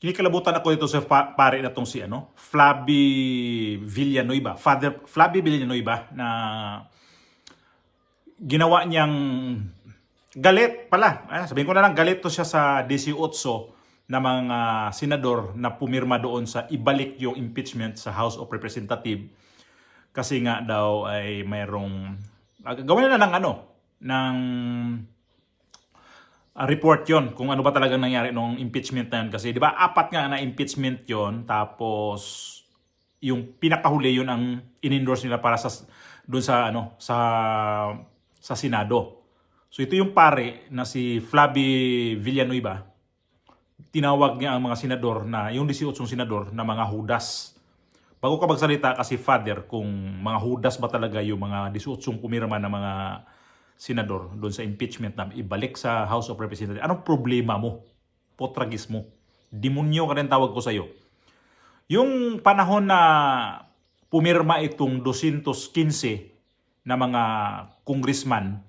Kinikalabutan ako ito sa pare na tong si Flavi Villanueva. Father Flavi Villanueva na ginawa niyang galit pala. Sabihin ko na lang galit to siya sa 18 na mga senador na pumirma doon sa ibalik yung impeachment sa House of Representatives kasi nga daw ay mayroong gawin na ng ng report yon kung ano ba talagang nangyari nung impeachment na yun. Kasi di ba 4 nga na impeachment yon, tapos yung pinakahuli yun ang in-endorse nila para sa doon sa sa Senado. So ito yung pare na si Flavi Villanueva, tinawag niya ang mga senador na yung 18 senador na mga hudas. Bago ka magsalita kasi father kung mga hudas ba talaga yung mga 18 pumirma na mga senador doon sa impeachment na ibalik sa House of Representatives. Anong problema mo? Potragis mo. Demonyo ka rin tawag ko sa iyo. Yung panahon na pumirma itong 215 na mga congressman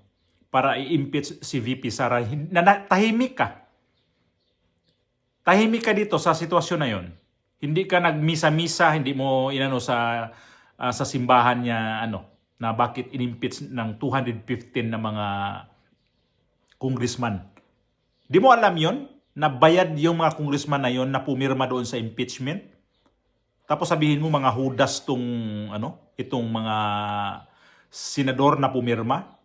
para i-impeach si VP Sara, tahimik ka. Tahimik ka dito sa sitwasyon na yon. Hindi ka nagmisa-misa, hindi mo sa simbahan niya na bakit inimpeach ng 215 na mga congressman. Di mo alam yon na bayad yung mga congressman na yon na pumirma doon sa impeachment? Tapos sabihin mo mga hudas itong mga senador na pumirma?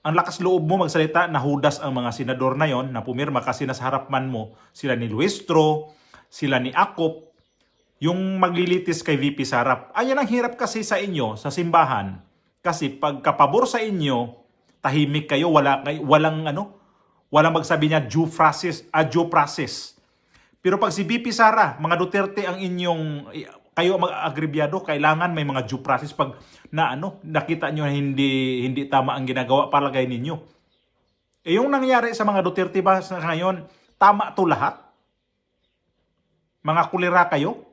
Ang lakas loob mo magsalita na hudas ang mga senador na yon na pumirma kasi nasa harapan mo sila ni Luistro, sila ni Acop, yung maglilitis kay VP Sara. Ayan ang hirap kasi sa inyo, sa simbahan. Kasi pagkapabor sa inyo, tahimik kayo, walang magsabi niya due process. Pero pag si VP Sara, mga Duterte ang inyong, kayo mag-agribyado, kailangan may mga due process pag nakita nyo na hindi tama ang ginagawa, palagay ninyo. Yung nangyari sa mga Duterte ba sa ngayon, tama to lahat? Mga kulira kayo?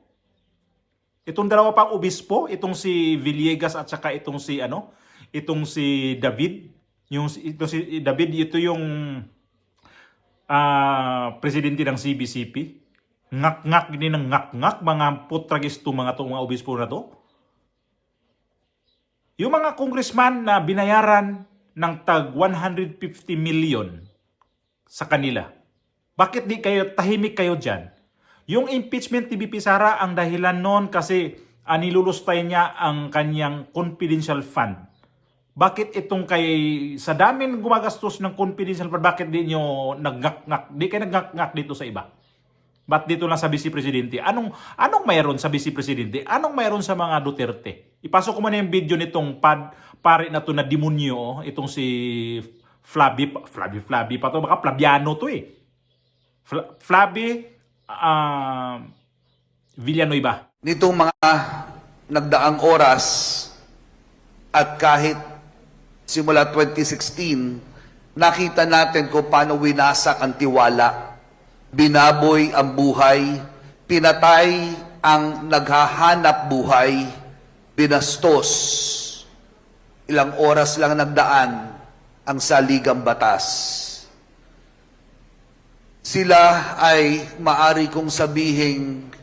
Itong dalawa pang obispo, itong si Villegas at saka itong si David, si David, ito yung presidente ng CBCP. Ngak-ngak din ng ngak-ngak, mga putragis to mga obispo na to. Yung mga congressman na binayaran ng tag 150 million sa kanila. Bakit di kayo tahimik kayo dyan? Yung impeachment ni VP Sara, ang dahilan noon kasi nilulustay niya ang kanyang confidential fund. Bakit itong sa damin gumagastos ng confidential fund, bakit di nyo nag-ngak-ngak? Di kayo nag-ngak-ngak dito sa iba? Ba't dito lang sa Vice Presidente? Anong mayroon sa Vice Presidente? Anong mayroon sa mga Duterte? Ipasok ko muna yung video nitong pare na to na demonyo, itong si Flavi pa to, baka Flaviano to eh. Flavi Villanueva. Nitong mga nagdaang oras at kahit simula 2016, nakita natin kung paano winasak ang tiwala, binaboy ang buhay, pinatay ang naghahanap buhay, binastos. Ilang oras lang nagdaan ang saligang batas. Sila ay maari kong sabihing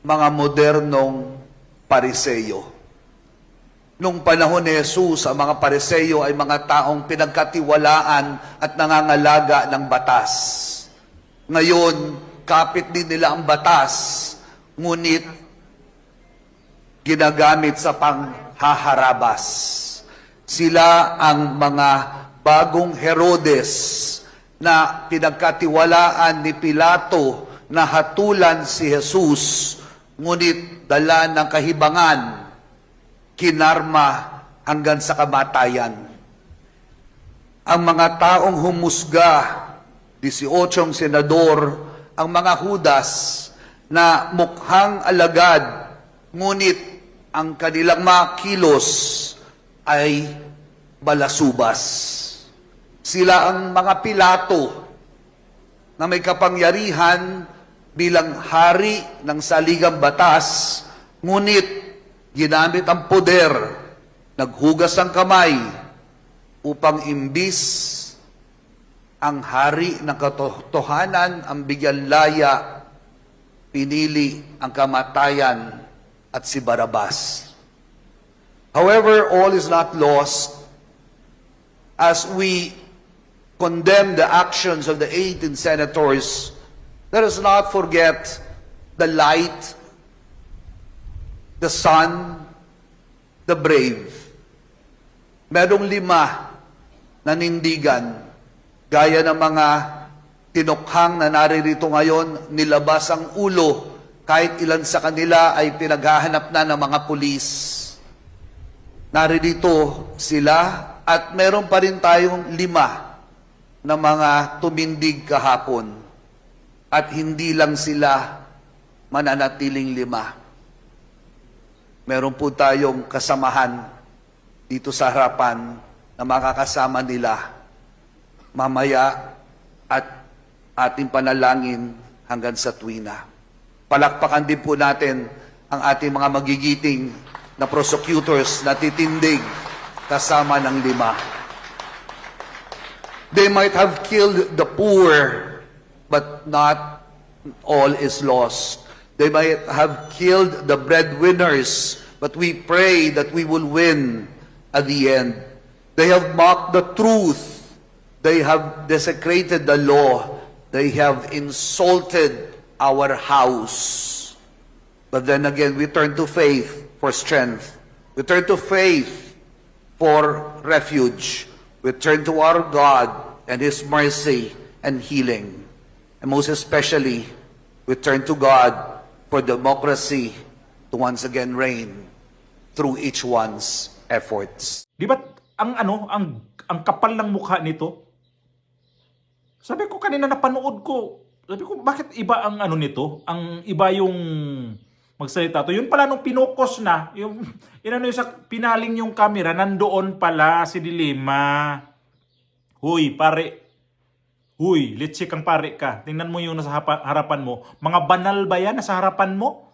mga modernong pariseyo. Nung panahon ni Jesus, ang mga pariseyo ay mga taong pinagkatiwalaan at nangangalaga ng batas. Ngayon, kapit din nila ang batas, ngunit ginagamit sa panghaharabas. Sila ang mga bagong Herodes na pinagkatiwalaan ni Pilato na hatulan si Jesus, ngunit dala ng kahibangan, kinarma hanggang sa kamatayan. Ang mga taong humusga, 18 senador, ang mga hudas na mukhang alagad, ngunit ang kanilang mga kilos ay balasubas. Sila ang mga Pilato na may kapangyarihan bilang hari ng saligang batas, ngunit ginamit ang poder, naghugas ng kamay upang imbis ang hari ng katotohanan, ang bigyan laya, pinili ang kamatayan at si Barabas. However, all is not lost as we condemn the actions of the 18 senators. Let us not forget the light, the sun, the brave. Merong 5 nanindigan, gaya ng mga tinukhang na naririto ngayon, nilabas ang ulo, kahit ilan sa kanila ay pinaghahanap na ng mga pulis. Naririto sila at meron pa rin tayong 5 na mga tumindig kahapon. At hindi lang sila mananatiling 5. Meron po tayong kasamahan dito sa harapan na makakasama nila mamaya at ating panalangin hanggang sa tuwina. Palakpakan din po natin ang ating mga magigiting na prosecutors na titindig kasama ng 5. They might have killed the poor, but not all is lost. They might have killed the breadwinners, but we pray that we will win at the end. They have mocked the truth. They have desecrated the law. They have insulted our house. But then again, we turn to faith for strength. We turn to faith for refuge. We turn to our God and His mercy and healing. And most especially, we turn to God for democracy to once again reign through each one's efforts. Di ba ang kapal ng mukha nito? Sabi ko kanina napanood ko, sabi ko bakit iba ang nito? Ang iba yung magsalita to. Yun pala nung pinokos na, yung sa pinaling yung camera, nandoon pala si Dilima. Huy, pare. Huy, litsik kang pare ka. Tingnan mo yung nasa harapan mo. Mga banal ba yan nasa harapan mo?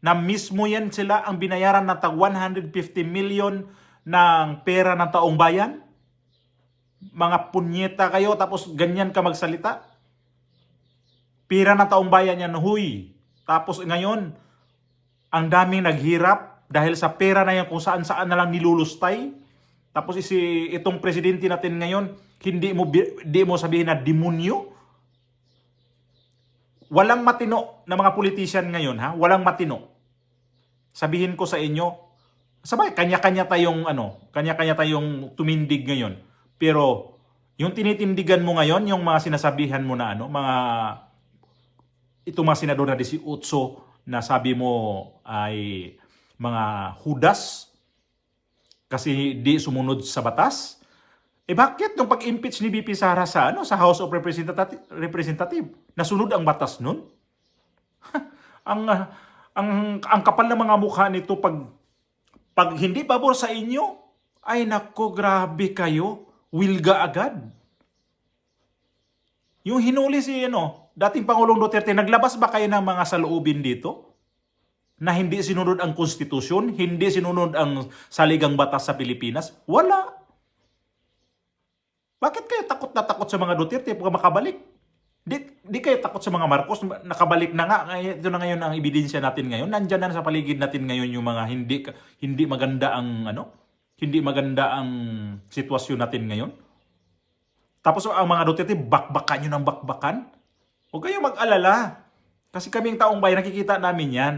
Na mismo yan sila ang binayaran na tag 150 million ng pera ng taong bayan? Mga punyeta kayo tapos ganyan ka magsalita? Pera ng taong bayan yan, huy. Tapos ngayon, ang daming naghirap dahil sa pera na yan kung saan-saan na lang nilulustay. Tapos itong presidente natin ngayon, hindi mo sabihin na demonyo? Walang matino na mga politician ngayon, ha? Walang matino. Sabihin ko sa inyo, sabay, kanya-kanya tayong tumindig ngayon. Pero, yung tinitindigan mo ngayon, yung mga sinasabihan mo na itong mga senador na 18 na sabi mo ay mga hudas kasi di sumunod sa batas. Bakit nung pag-impeach ni BP Sara sa House of Representative, nasunod ang batas nun? ang kapal ng mga mukha nito pag hindi pabor sa inyo, ay nako, grabe kayo. Wilga agad. Yung hinuli si dating Pangulong Duterte, naglabas ba kayo ng mga saloobin dito? Na hindi sinunod ang konstitusyon, hindi sinunod ang saligang batas sa Pilipinas? Wala. Bakit kayo takot na takot sa mga Duterte pag makabalik? Di kayo takot sa mga Marcos, nakabalik na nga. Ito na ngayon ang ebidensya natin ngayon. Nandyan na sa paligid natin ngayon yung mga hindi maganda ang hindi maganda ang sitwasyon natin ngayon. Tapos ang mga Duterte, bakbakan nyo ng bakbakan. Huwag kayong mag-alala. Kasi kaming taong bayan, nakikita namin yan.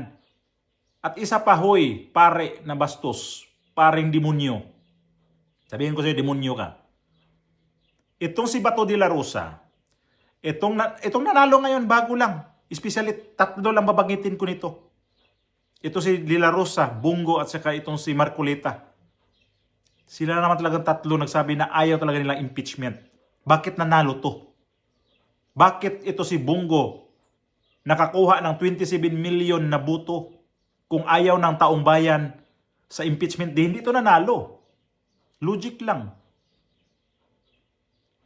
At isa pa, hoy, pare na bastos, pareng demonyo. Sabihin ko sa'yo, demonyo ka. Itong si Bato de la Rosa, itong nanalo ngayon, bago lang. Especially, 3 lang babagitin ko nito. Ito si De La Rosa, Bungo, at saka itong si Marcoleta. Sila naman talagang 3 nagsabi na ayaw talaga nilang impeachment. Bakit nanalo to? Bakit ito si Bungo nakakuha ng 27 million na boto kung ayaw ng taong bayan sa impeachment? Hindi ito nanalo. Logic lang.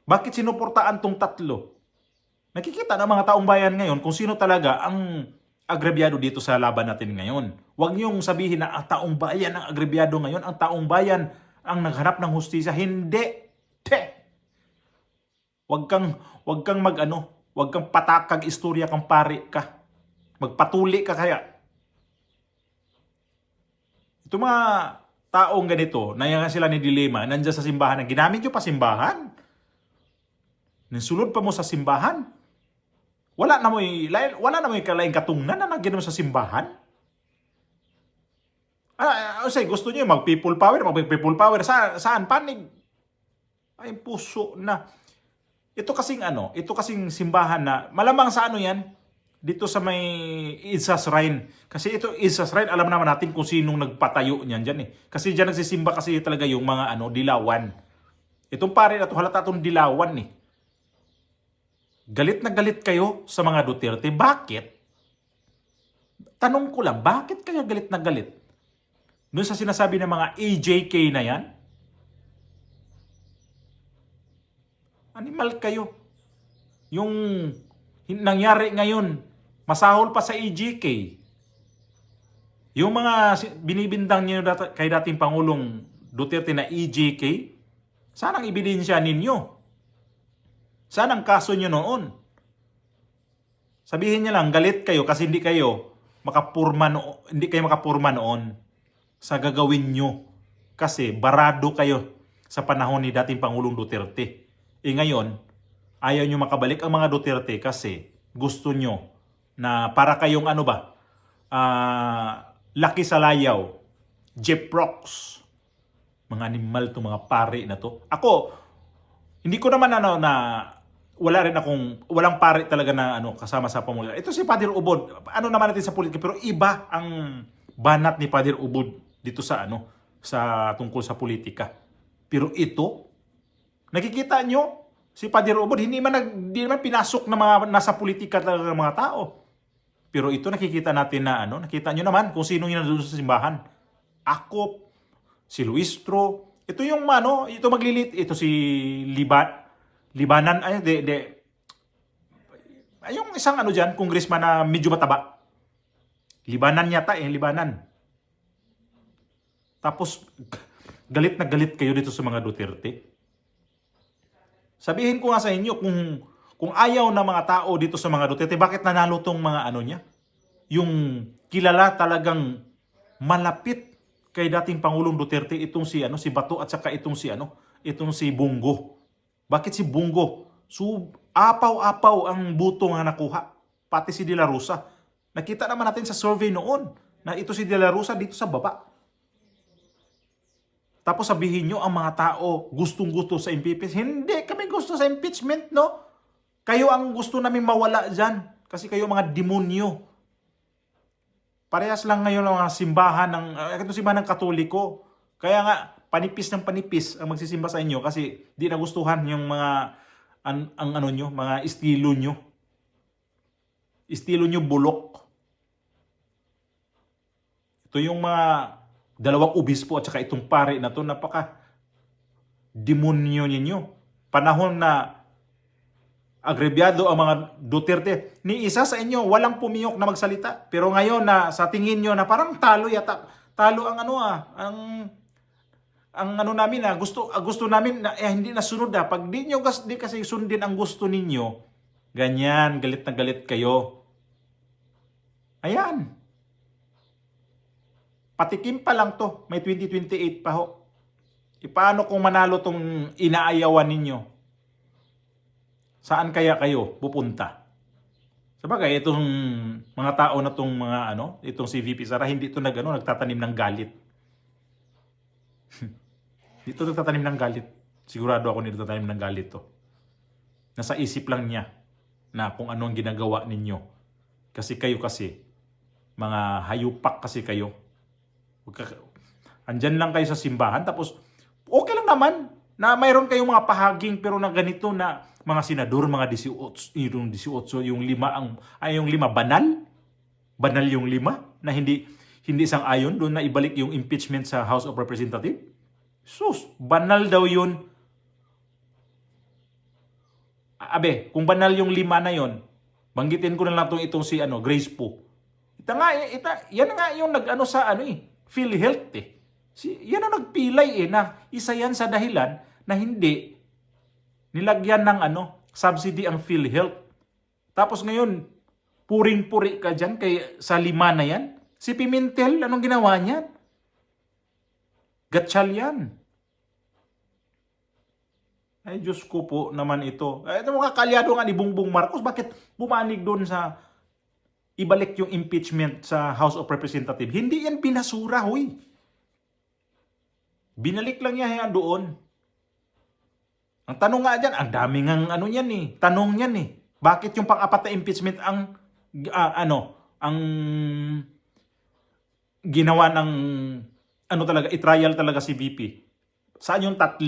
Bakit sinuportaan tong 3? Nakikita ng mga taong bayan ngayon kung sino talaga ang agrabyado dito sa laban natin ngayon. Huwag niyong sabihin na ang taong bayan ang agrabyado ngayon. Ang taong bayan ang naghanap ng hustisya. Hindi. Wag kang wag kang patakag istorya kang pare ka. Magpatuli ka kaya. Ito mga taong ganito, nayangan sila ni Dilema, nandiyan sa simbahan, ginamit nyo pa simbahan. Ninsulod pa mo sa simbahan. Wala na mo'y kalaing katungnan na nagyan mo sa simbahan. Gusto niyo mag-people power, saan panig? Ay, puso na. Ito kasing simbahan na, malamang sa ano yan, dito sa may Isa Shrine. Kasi ito, Isa Shrine, alam naman natin kung sinong nagpatayo niyan dyan eh. Kasi dyan nagsisimba kasi talaga yung mga dilawan. Itong pare na to, halata itong dilawan eh. Galit na galit kayo sa mga Duterte. Bakit? Tanong ko lang, bakit kayo galit na galit? Doon sa sinasabi ng mga AJK na yan? Animal kayo. Yung nangyari ngayon, masahol pa sa AJK. Yung mga binibintang niyo kay dating Pangulong Duterte na EJK, saan ang ebidensya ninyo? Saan ang kaso nyo noon? Sabihin niya lang, galit kayo kasi hindi kayo makapurma noon sa gagawin nyo. Kasi barado kayo sa panahon ni dating Pangulong Duterte. Ngayon, ayaw nyo makabalik ang mga Duterte kasi gusto nyo na para kayong Lucky Salayaw, Jeff Rocks. Mga animal to, mga pare na to. Ako, hindi ko naman walang pare talaga na kasama sa pamumuno. Ito si Father Ubod, naman natin sa politika, pero iba ang banat ni Father Ubod dito sa sa tungkol sa politika. Pero ito, nakikita nyo, si Father Ubod hindi naman pinasok na mga nasa politika talaga ng mga tao. Pero ito nakikita natin na nakita nyo naman kung sino yung nandun sa simbahan. Ako, si Luistro, ito yung ito maglilit, ito si Libanan, yung isang dyan, congressman na medyo mataba. Libanan yata Libanan. Tapos, galit na galit kayo dito sa mga Duterte. Sabihin ko nga sa inyo, kung ayaw na mga tao dito sa mga Duterte, bakit nanalo tong mga niya? Yung kilala talagang malapit kay dating Pangulong Duterte, itong si Bato at saka itong si Bungo. Bakit si Bungo? Apaw-apaw ang buto nga nakuha. Pati si De La Rosa. Nakita naman natin sa survey noon na ito si De La Rosa dito sa baba. Tapos sabihin nyo ang mga tao gustong-gusto sa impeachment. Hindi kami gusto sa impeachment, no? Kayo ang gusto namin mawala dyan. Kasi kayo mga demonyo. Parehas lang ngayon ang mga simbahan simbahan ng Katoliko. Kaya nga, panipis ng panipis ang magsisimba sa inyo kasi di nagustuhan yung mga mga estilo nyo. Estilo nyo bulok. Ito yung mga dalawang obispo at saka itong pare na to, napaka demonyo ninyo. Panahon na agrebyado ang mga Duterte, ni isa sa inyo walang pumiyok na magsalita. Pero ngayon na sa tingin nyo na parang talo yata. Talo ang namin gusto namin na hindi nasunod pag di kasi sundin ang gusto ninyo, ganyan, galit na galit kayo. Ayan. Patikim pa lang to, may 2028 pa ho. Paano kung manalo tong inaayawan ninyo? Saan kaya kayo pupunta? Sabagay, itong mga tao na tong mga itong si VP Sara, hindi ito nagtatanim ng galit. Dito nagtatanim ng galit. Sigurado ako nagtatanim ng galit to. Nasa isip lang niya na kung ano ang ginagawa ninyo. Kasi kayo mga hayupak kasi kayo. Andyan lang kayo sa simbahan, tapos okay lang naman na mayroon kayong mga pahaging pero na ganito na mga senador, mga 18, yung 5 banal yung 5 na hindi sang-ayon doon na ibalik yung impeachment sa House of Representatives. Sus, banal daw yun. Kung banal yung 5 na yon, banggitin ko na lang itong si Grace Poe. Yan nga yung sa PhilHealth yan ang nagpilay na isa yan sa dahilan na hindi nilagyan ng subsidy ang PhilHealth. Tapos ngayon, puring-puri ka dyan kay sa 5 na yan. Si Pimentel, anong ginawa niyan? Gatchal yan. Ay, Diyos ko po naman ito. Ito mga kalyado nga ni Bongbong Marcos, bakit bumanig doon sa ibalik yung impeachment sa House of Representatives? Hindi yan binasura, huy. Binalik lang niya yan doon. Ang tanong nga dyan, ang daming ang ano yan eh, tanong yan eh. Bakit yung pang-apat na impeachment ang ang ginawa ng talaga, i-trial talaga si VP? Saan yung 3?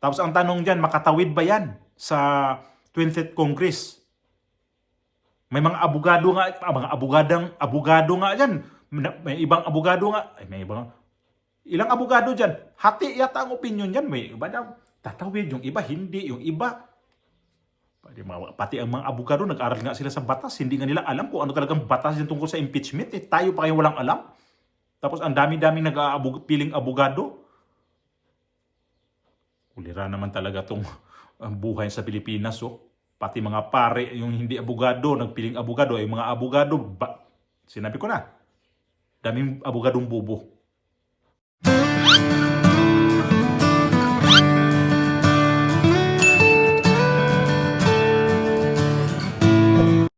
Tapos ang tanong dyan, makatawid ba yan sa 20th Congress? May mga abogado nga, abogado nga dyan. May ibang abogado nga, ilang abogado dyan. Hati yata ang opinion dyan. May iba na tatawid, yung iba hindi, yung iba. Pati ang mga abogado, nag-aral nga sila sa batas. Hindi nga nila alam kung ano talagang batas yung tungkol sa impeachment. Tayo pa kayo walang alam. Tapos ang dami-daming piling abogado. Ulira naman talaga tong buhay sa Pilipinas. Pati mga pare, yung hindi abogado, nagpiling abogado, ay mga abogado, sinabi ko na, daming abogadong bubo.